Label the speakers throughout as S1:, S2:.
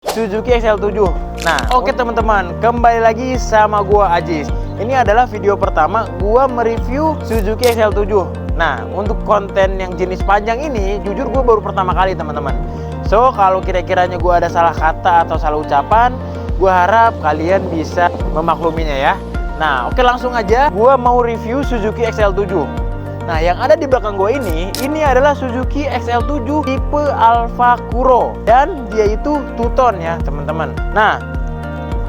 S1: Suzuki XL7. Nah, oke teman-teman, kembali lagi sama gua Aziz. Ini adalah video pertama gua mereview Suzuki XL7. Nah, untuk konten yang jenis panjang ini, jujur gua baru pertama kali teman-teman. So, kalau kira-kiranya gua ada salah kata atau salah ucapan, gua harap kalian bisa memakluminya ya. Nah, oke langsung aja, gua mau review Suzuki XL7. Nah, yang ada di belakang gue ini adalah Suzuki XL7 tipe Alfa Kuro. Dan dia itu two-tone ya teman-teman. Nah,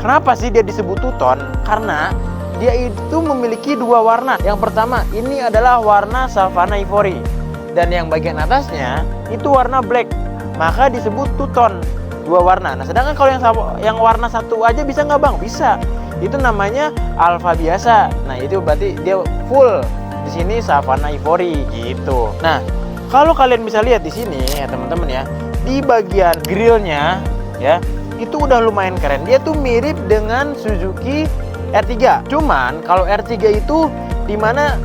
S1: kenapa sih dia disebut two-tone? Karena dia itu memiliki dua warna. Yang pertama, ini adalah warna Savana Ivory. Dan yang bagian atasnya, itu warna black. Maka disebut two-tone, dua warna. Nah, sedangkan kalau yang warna satu aja bisa nggak bang? Bisa. Itu namanya Alfa biasa. Nah, itu berarti dia full. Di sini Savana Ivory gitu. Nah, kalau kalian bisa lihat di sini ya teman-teman ya, di bagian grillnya ya, itu udah lumayan keren. Dia tuh mirip dengan Suzuki R3. Cuman kalau R3 itu dimana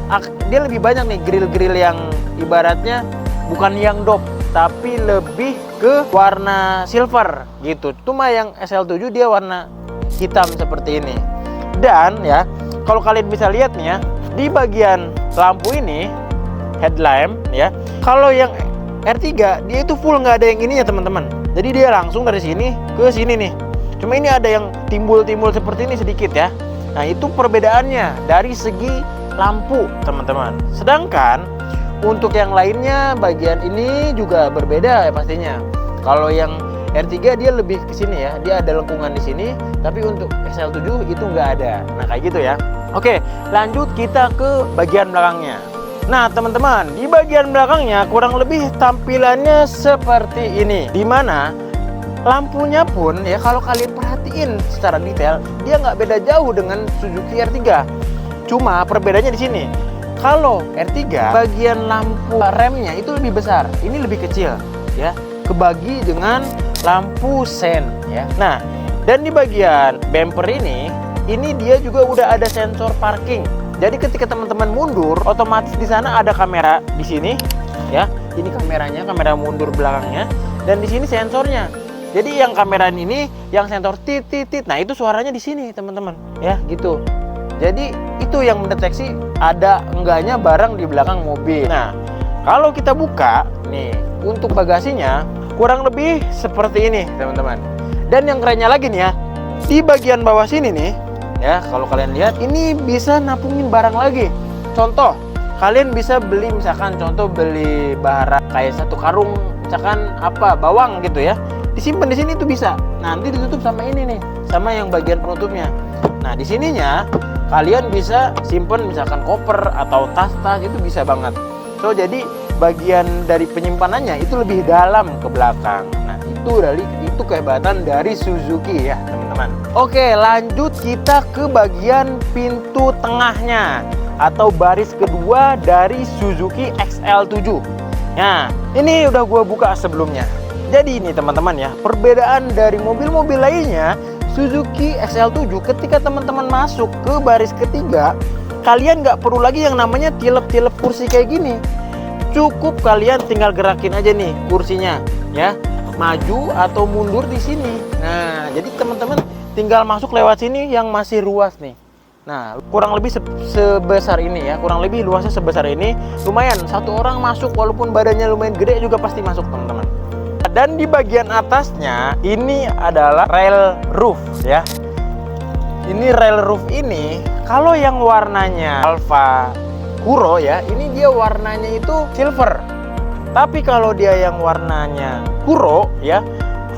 S1: dia lebih banyak nih grill-grill yang ibaratnya bukan yang dop, tapi lebih ke warna silver gitu. Cuma yang SL7 dia warna hitam seperti ini. Dan ya, kalau kalian bisa lihat nih ya, di bagian lampu ini headlamp ya, kalau yang R3 dia itu full, nggak ada yang ininya teman-teman. Jadi dia langsung dari sini ke sini nih. Cuma ini ada yang timbul-timbul seperti ini sedikit ya. Nah, itu perbedaannya dari segi lampu teman-teman. Sedangkan untuk yang lainnya bagian ini juga berbeda ya pastinya. Kalau yang R3 dia lebih ke sini ya, dia ada lengkungan di sini, tapi untuk XL7 itu nggak ada. Nah, kayak gitu ya. Oke, lanjut kita ke bagian belakangnya. Nah, teman-teman, di bagian belakangnya kurang lebih tampilannya seperti ini. Dimana lampunya pun ya, kalau kalian perhatiin secara detail, dia nggak beda jauh dengan Suzuki R3. Cuma perbedaannya di sini. Kalau R3 bagian lampu remnya itu lebih besar, ini lebih kecil ya, kebagi dengan lampu sen ya. Nah, dan di bagian bumper ini dia juga udah ada sensor parking. Jadi ketika teman-teman mundur, otomatis di sana ada kamera di sini ya. Ini kameranya, kamera mundur belakangnya, dan di sini sensornya. Jadi yang kamera ini yang sensor tit. Nah, itu suaranya di sini, teman-teman. Ya, gitu. Jadi itu yang mendeteksi ada enggaknya barang di belakang mobil. Nah, kalau kita buka nih untuk bagasinya kurang lebih seperti ini, teman-teman. Dan yang kerennya lagi nih ya, di bagian bawah sini nih ya, kalau kalian lihat ini bisa napungin barang lagi. Contoh, kalian bisa beli misalkan beli barang kayak satu karung misalkan bawang gitu ya, disimpan di sini itu bisa. Nanti ditutup sama ini nih, sama yang bagian penutupnya. Nah, di sininya kalian bisa simpen misalkan koper atau tas-tas, itu bisa banget. So, jadi bagian dari penyimpanannya itu lebih dalam ke belakang. Nah, itu kehebatan dari Suzuki ya teman-teman. Oke, lanjut kita ke bagian pintu tengahnya atau baris kedua dari Suzuki XL7. Nah, ini udah gua buka sebelumnya. Jadi ini teman-teman ya, perbedaan dari mobil-mobil lainnya, Suzuki XL7 ketika teman-teman masuk ke baris ketiga, kalian nggak perlu lagi yang namanya tilep-tilep kursi kayak gini. Cukup kalian tinggal gerakin aja nih kursinya ya, maju atau mundur di sini. Nah, jadi teman-teman tinggal masuk lewat sini yang masih ruas nih. Nah, kurang lebih sebesar ini ya, kurang lebih luasnya sebesar ini. Lumayan, satu orang masuk walaupun badannya lumayan gede juga pasti masuk teman-teman. Dan di bagian atasnya ini adalah rail roof ya. Ini rail roof ini kalau yang warnanya Alfa Kuro ya, ini dia warnanya itu silver. Tapi kalau dia yang warnanya Kuro ya,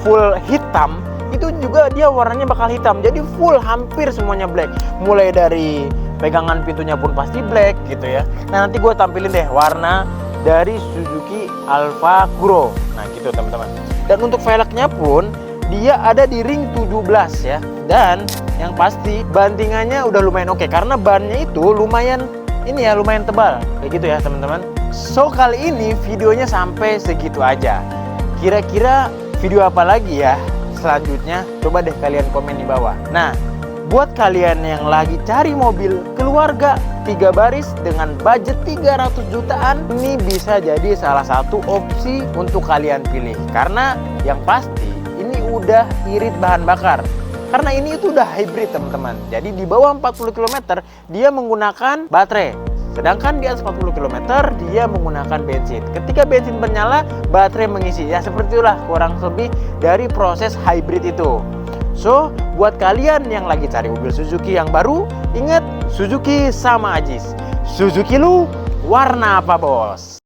S1: full hitam, itu juga dia warnanya bakal hitam. Jadi full hampir semuanya black. Mulai dari pegangan pintunya pun pasti black gitu ya. Nah, nanti gue tampilin deh warna dari Suzuki Alfa Kuro. Nah, gitu teman-teman. Dan untuk velgnya pun dia ada di ring 17 ya. Dan yang pasti bantingannya udah lumayan oke, karena bannya itu lumayan tebal kayak gitu ya teman-teman. So, kali ini videonya sampai segitu aja. Kira-kira video apa lagi ya selanjutnya? Coba deh kalian komen di bawah. Nah, buat kalian yang lagi cari mobil keluarga 3 baris dengan budget 300 jutaan, ini bisa jadi salah satu opsi untuk kalian pilih. Karena yang pasti ini udah irit bahan bakar. Karena ini itu udah hybrid teman-teman. Jadi di bawah 40 km dia menggunakan baterai. Sedangkan di atas 40 km dia menggunakan bensin. Ketika bensin menyala, baterai mengisi. Ya seperti itulah kurang lebih dari proses hybrid itu. So, buat kalian yang lagi cari mobil Suzuki yang baru, ingat Suzuki sama Ajis. Suzuki lu warna apa bos?